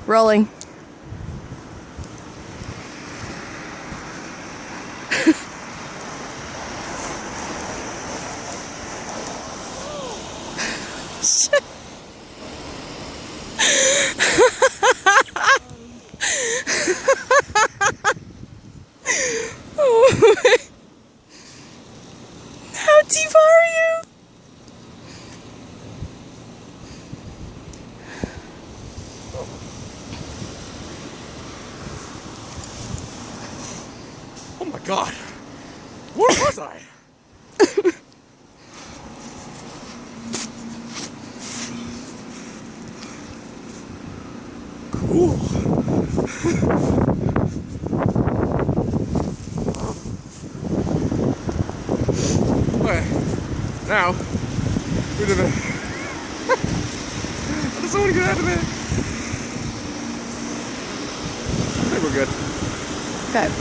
Rolling. How deep are you? Oh my god! Where was I? Cool. Okay, now we're gonna. Does someone get out of there? I think we're good. Okay.